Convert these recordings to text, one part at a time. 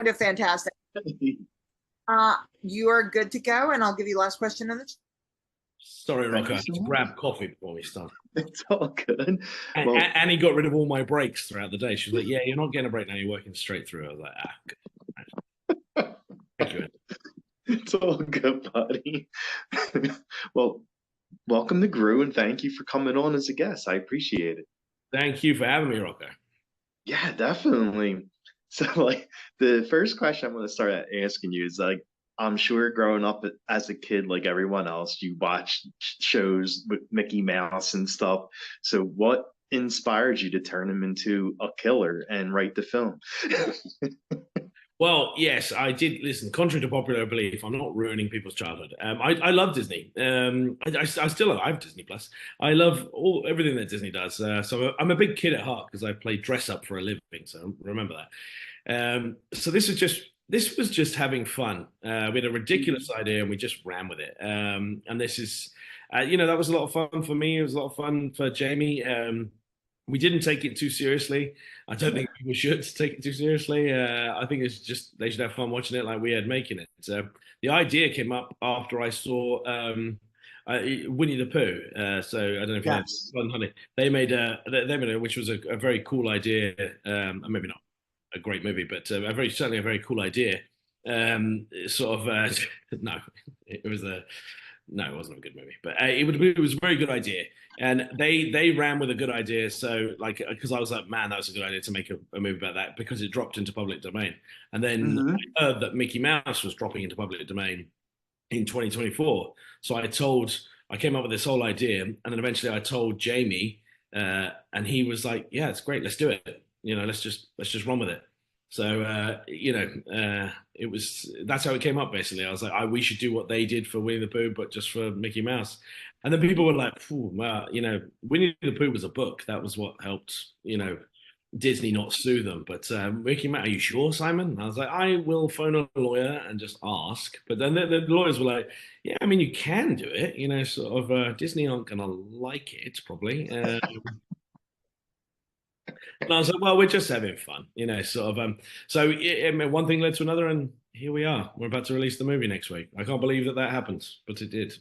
fantastic. You are good to go, and I'll give you last question in the Sorry, Thank Rocco, I you had so to much. grab coffee before we start. It's all good. And, Well, and he got rid of all my breaks throughout the day. She was like, "Yeah, you're not getting a break now. You're working straight through." I was like, "Ah, good. Thank you." it's all good, buddy. Well, welcome to Grue, and thank you for coming on as a guest. I appreciate it. Thank you for having me, Rocco. Yeah, definitely. So, like, the first question I'm going to start asking you is like, I'm sure growing up as a kid, like everyone else, you watched shows with Mickey Mouse and stuff. So, what inspired you to turn him into a killer and write the film? Well, yes, I did. Listen, contrary to popular belief, I'm not ruining people's childhood. I love Disney. I still love, I have Disney Plus. I love everything that Disney does. So I'm a big kid at heart because I play dress up for a living. So remember that. So this was just having fun. We had a ridiculous idea and we just ran with it. And this is, that was a lot of fun for me. It was a lot of fun for Jamie. We didn't take it too seriously. I don't think people should take it too seriously. I think it's just they should have fun watching it like we had making it. So the idea came up after I saw Winnie the Pooh. So I don't know if you know Yes. Fun Honey. They made it, which was a very cool idea. And maybe not a great movie, but certainly a very cool idea. Sort of no, it was a no, it wasn't a good movie, but it was a very good idea, and they ran with a good idea. So like, because I was like, man, that was a good idea to make a movie about that because it dropped into public domain, and then Hmm. I heard that Mickey Mouse was dropping into public domain in 2024. So I came up with this whole idea, and then eventually I told Jamie, and he was like, yeah, it's great, let's do it. Let's just run with it. So it was that's how it came up basically. I was like, we should do what they did for Winnie the Pooh, but just for Mickey Mouse. And then people were like, wow, Winnie the Pooh was a book. That was what helped, Disney not sue them. But Mickey Mouse, are you sure, Simon? And I was like, I will phone a lawyer and just ask. But then the lawyers were like, yeah, I mean, you can do it. Sort of Disney aren't gonna like it probably. And I was like, well, we're just having fun, sort of. So one thing led to another, and here we are. We're about to release the movie next week. I can't believe that happened, but it did.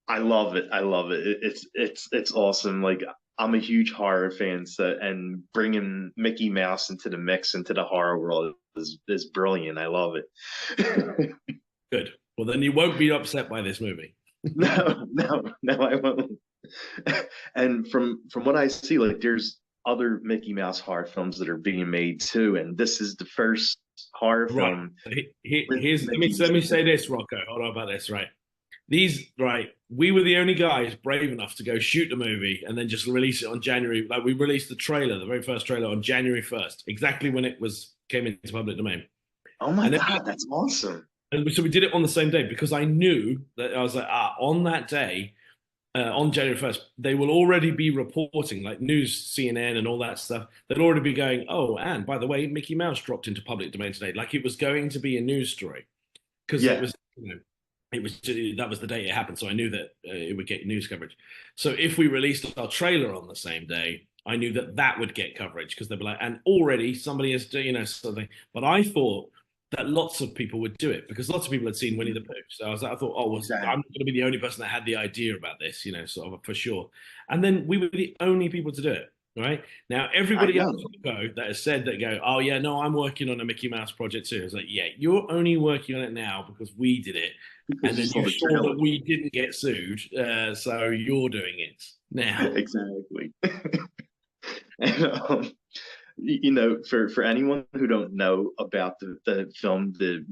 I love it. I love it. It's awesome. Like, I'm a huge horror fan, so and bringing Mickey Mouse into the mix into the horror world is brilliant. I love it. Good. Well, then you won't be upset by this movie. No, no, no, I won't. And from what I see, like there's other Mickey Mouse horror films that are being made too, and this is the first horror Right. film with Here's let me say this, Rocco. Hold on about this, right? We were the only guys brave enough to go shoot the movie and then just release it on January. Like we released the trailer, the very first trailer on January 1st, exactly when it came into public domain. Oh my And then God, that's awesome. And so we did it on the same day because I knew that I was like, on that day, on January 1st, they will already be reporting, like news, CNN, and all that stuff. They'll already be going, oh, and by the way, Mickey Mouse dropped into public domain today. Like it was going to be a news story because Yeah, that was the day it happened. So I knew that it would get news coverage. So if we released our trailer on the same day, I knew that would get coverage because they'd be like, and already somebody has, something. But I thought that lots of people would do it because lots of people had seen Winnie the Pooh. So I thought, oh, well, exactly. I'm going to be the only person that had the idea about this, sort of for sure. And then we were the only people to do it. Right now, I everybody else know. that has said that oh yeah, no, I'm working on a Mickey Mouse project too. It's like, yeah, you're only working on it now because we did it, and Because you then saw you the saw trailer. that we didn't get sued, so you're doing it now. Exactly. And for anyone who don't know about the film, the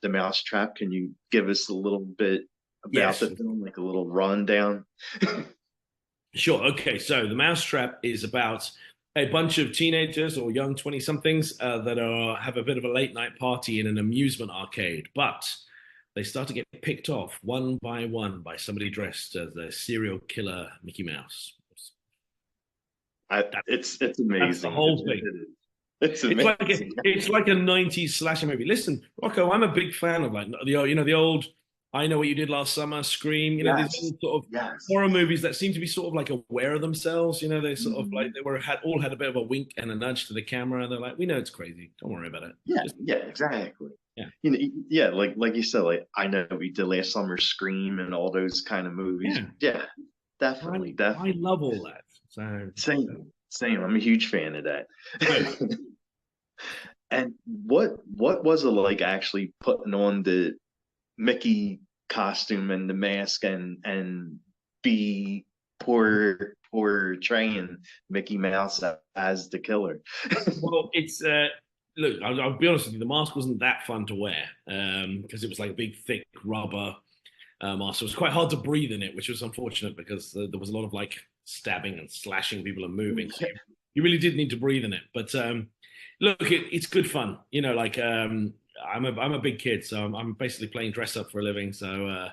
Mousetrap, can you give us a little bit about Yes, the film, like a little rundown? sure. Okay, so the Mousetrap is about a bunch of teenagers or young 20 somethings that have a bit of a late night party in an amusement arcade, but they start to get picked off one by one by somebody dressed as a serial killer Mickey Mouse. That, It's that's the amazing. whole thing. It's It's amazing. like a 90s slasher movie. Listen, Rocco, I'm a big fan of like the old I Know What You Did Last Summer, Scream. You know, these Yes. sort of Yes. horror movies that seem to be sort of like aware of themselves. You know, they sort of like Mhm. they were all had a bit of a wink and a nudge to the camera. They're like, we know it's crazy. Don't worry about it. Yeah, Just yeah, exactly. yeah, You know, yeah, like you said, like I know we did last summer, Scream, and all those kind of movies. yeah. Yeah, I definitely, I definitely. love all that. So Same, same. I'm a huge fan of that. good. And what was it like actually putting on the Mickey costume and the mask and be portraying Mickey Mouse as the killer? Well, it's look. I'll be honest with you. The mask wasn't that fun to wear because it was like a big, thick rubber mask. So it was quite hard to breathe in it, which was unfortunate because there was a lot of like stabbing and slashing people and moving. So you really did need to breathe in it. But look, it's good fun. You know, like I'm a big kid, so I'm basically playing dress up for a living. So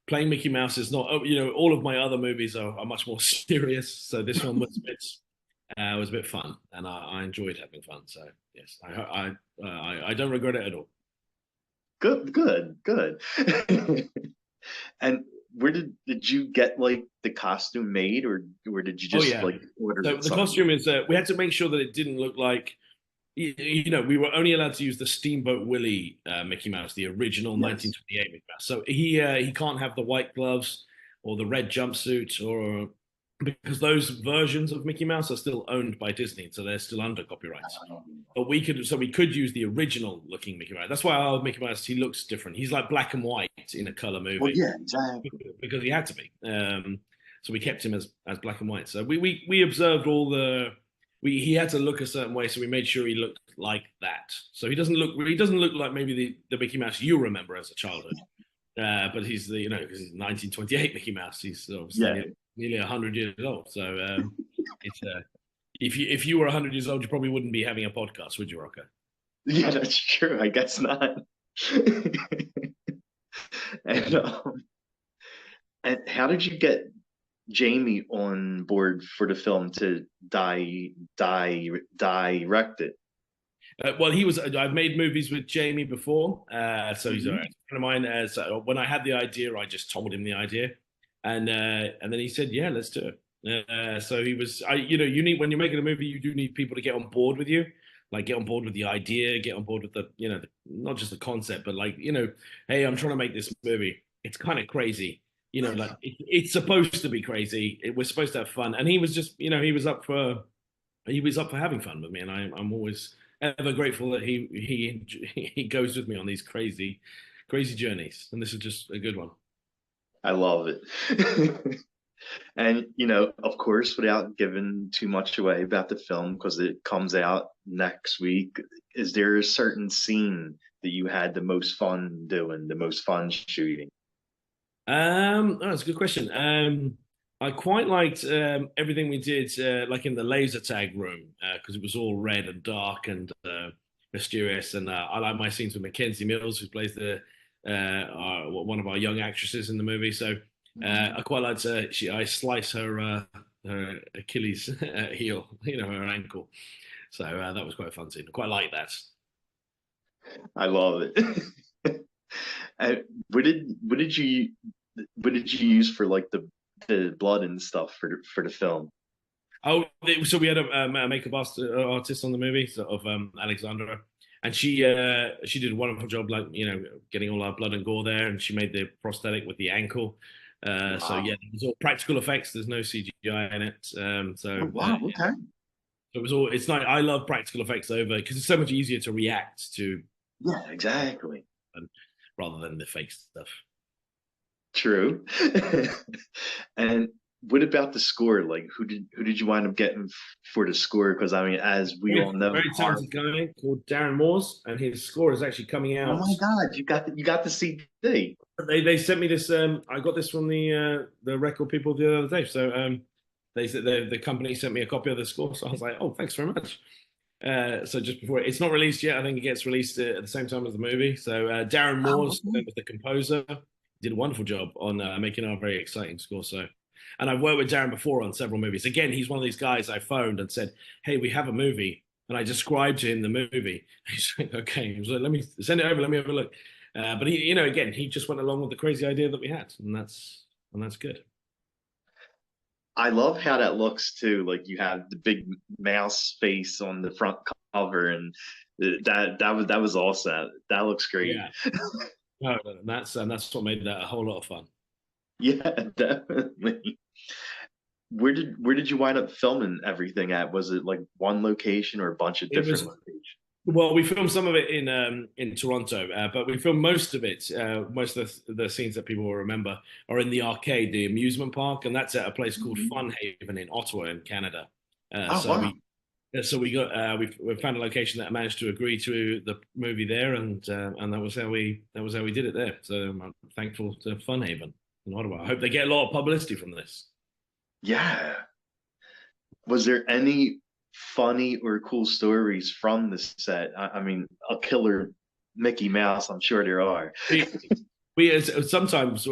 playing Mickey Mouse is not. Oh, you know, all of my other movies are much more serious. So this one was a bit fun, and I enjoyed having fun. So yes, I don't regret it at all. Good, good, good. And where did you get like the costume made, or did you Oh just yeah. like order So it the somewhere? costume is we had to make sure that it didn't look like you know we were only allowed to use the Steamboat Willie Mickey Mouse, the original Yes. 1928 Mickey Mouse. So he can't have the white gloves or the red jumpsuit or because those versions of Mickey Mouse are still owned by Disney, so they're still under copyrights. But we could use the original looking Mickey Mouse. That's why our Mickey Mouse he looks different. He's like black and white in a color Well, movie yeah, exactly. because he had to be. So we kept him as black and white. So we observed all the he had to look a certain way, so we made sure he looked like that. So he doesn't look like maybe the Mickey Mouse you remember as a childhood. But he's the because he's 1928 Mickey Mouse. He's obviously Yeah, nearly 100 years old. So it's if you were 100 years old, you probably wouldn't be having a podcast, would you, Rocco? yeah, that's true. I guess not. And and how did you get Jamie on board for the film to direct it? Well, I've made movies with Jamie before, so he's a Mhm. friend of mine. So when I had the idea, I just told him the idea, and then he said, "Yeah, let's do it." So he was, you need when you're making a movie, you do need people to get on board with you, like get on board with the idea, get on board with not just the concept, but like, hey, I'm trying to make this movie. It's kind of crazy, like it's supposed to be crazy. We're supposed to have fun, and he was just, he was up for having fun with me, and I'm always ever grateful that he goes with me on these crazy, crazy journeys, and this is just a good one. I love it. And of course, without giving too much away about the film, because it comes out next week, is there a certain scene that you had the most fun doing, the most fun shooting? That's a good question. I quite liked everything we did, like in the laser tag room, because it was all red and dark and mysterious. And I like my scenes with Mackenzie Mills, who plays one of our young actresses in the movie. So I quite liked I slice her Achilles heel, her ankle. So that was quite a fun scene. I quite like that. I love it. And what did you use for like the blood and stuff for the film? Oh, so we had a makeup artist on the movie, sort of Alexandra, and she did a wonderful job, like getting all our blood and gore there, and she made the prosthetic with the ankle. So Wow. yeah, it was all practical effects. There's no CGI in it. Oh, wow. Okay. So it was all. It's nice. I love practical effects over because it's so much easier to react to Yeah, exactly. um, rather than the fake stuff. True. And what about the score? Like, who did you wind up getting for the score? Because I mean, as we With all a know, very talented guy called Darren Moores, and his score is actually coming oh out. my God, you got the CD. They sent me this. I got this from the record people the other day. So they said the company sent me a copy of the score. So I was like, oh, thanks very much. So just before it's not released yet, I think it gets released at the same time as the movie. So Darren Oh, Moores okay. was the composer, did a wonderful job on making our very exciting score. So, and I've worked with Darren before on several movies. Again, he's one of these guys I phoned and said, "Hey, we have a movie," and I described to him the movie. He's like, "Okay," he was like, "Let me send it over. Let me have a look." But he, again, he just went along with the crazy idea that we had, and that's good. I love how that looks too. Like you have the big mouse face on the front cover, and that was awesome. That looks great. Yeah. No, that's what made that a whole lot of fun. Yeah, definitely. Where did you wind up filming everything at? Was it like one location or a bunch of different locations? Well, we filmed some of it in Toronto, but we filmed most of it. Most of the scenes that people will remember are in the arcade, the amusement park, and that's at a place called Fun Haven in Ottawa, in Canada. Wow. We found a location that managed to agree to the movie there, and that was how we did it there. So I'm thankful to Fun Haven in Ottawa. I hope they get a lot of publicity from this. Yeah. Was there any funny or cool stories from the set? I mean, a killer Mickey Mouse, I'm sure there are. We sometimes,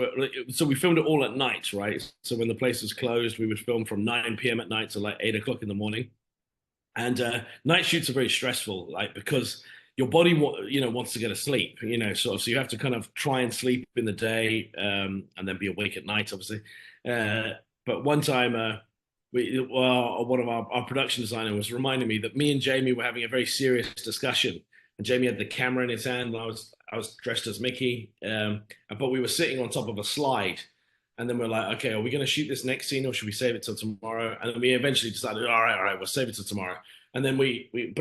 so we filmed it all at night, right? So when the place was closed, we would film from 9 p.m. at night to like 8 o'clock in the morning. And night shoots are very stressful, like because your body, wants to get asleep, sort of. So you have to kind of try and sleep in the day, and then be awake at night, obviously. But one time, one of our production designer was reminding me that me and Jamie were having a very serious discussion, and Jamie had the camera in his hand, and I was dressed as Mickey, but we were sitting on top of a slide, and then we're like, okay, are we going to shoot this next scene or should we save it till tomorrow? And then we eventually decided, all right, we'll save it till tomorrow. And then but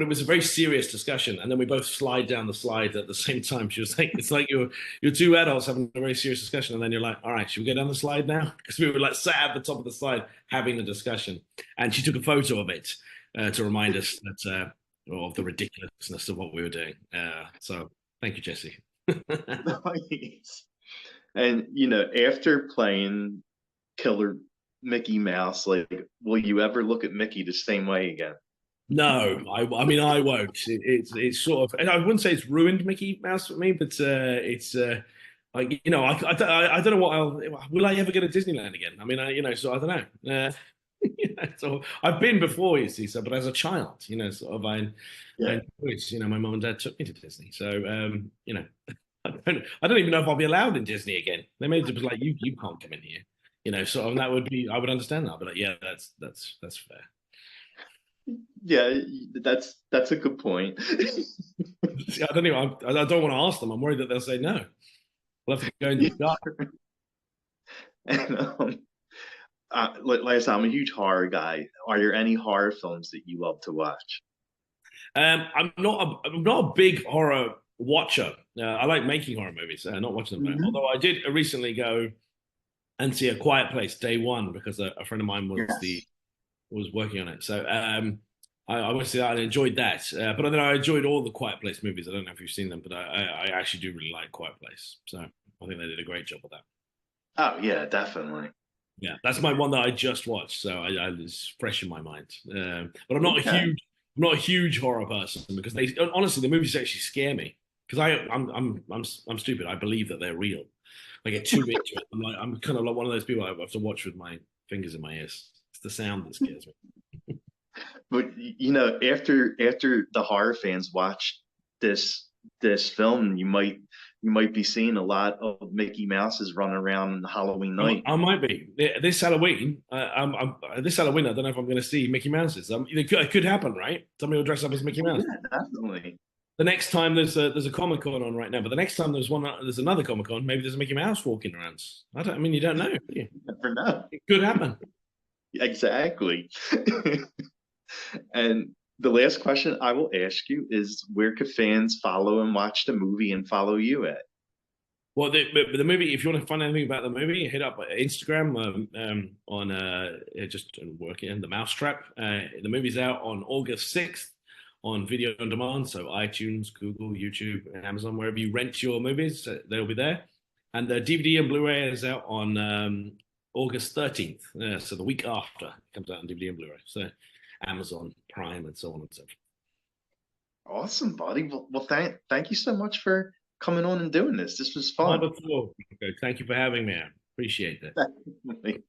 it was a very serious discussion. And then we both slide down the slide at the same time. She was like, it's like you're two adults having a very serious discussion. And then you're like, all right, should we go down the slide now? Because we were like sat at the top of the slide having the discussion. And she took a photo of it to remind us that of the ridiculousness of what we were doing. So thank you, Jesse. Nice. And after playing Killer Mickey Mouse, like, will you ever look at Mickey the same way again? No, I mean I won't. It's sort of, and I wouldn't say it's ruined Mickey Mouse for me, but it's like I don't know will I ever go to Disneyland again? I mean so I don't know. So I've been before, you see, but as a child, sort of I enjoyed, my mom and dad took me to Disney, so I don't even know if I'll be allowed in Disney again. They may just be like, you can't come in here, so that would be, I would understand that, but yeah, that's fair. Yeah, that's a good point. See, I don't want to ask them. I'm worried that they'll say no. We'll have to go in the dark. And like I said, I'm a huge horror guy. Are there any horror films that you love to watch? I'm not a big horror watcher. I like making horror movies, not watching them. Although I did recently go and see A Quiet Place day one because a friend of mine was working on it. So I went to see that and enjoyed that. But then I enjoyed all the Quiet Place movies. I don't know if you've seen them, but I actually do really like Quiet Place. So I think they did a great job with that. Oh yeah, definitely. Yeah, that's my one that I just watched, so it's fresh in my mind. But I'm not a huge horror person because honestly the movies actually scare me because I'm stupid. I believe that they're real. I get too into it. I'm kind of like one of those people I have to watch with my fingers in my ears. It's the sound that scares me. But after the horror fans watch this film, you might be seeing a lot of Mickey Mouses running around on Halloween night. I might be this Halloween. I don't know if I'm going to see Mickey Mouses. It could happen, right? Somebody will dress up as Mickey Mouse. Yeah, definitely. The next time there's a Comic Con on right now, but the next time there's another Comic Con, maybe there's a Mickey Mouse walking around. You don't know. You never know. It could happen. Exactly. And the last question I will ask you is, where could fans follow and watch the movie and follow you at? Well, the movie, if you want to find anything about the movie, hit up Instagram on just working in the Mousetrap. The movie's out on August 6th on video on demand, so iTunes, Google, YouTube, Amazon, wherever you rent your movies, they'll be there. And the DVD and Blu-ray is out on August 13th, so the week after it comes out on DVD and Blu-ray. So Amazon Prime and so on and so forth. Awesome, buddy. Well, thank you so much for coming on and doing this. This was fun. Wonderful. Okay, thank you for having me. I appreciate that.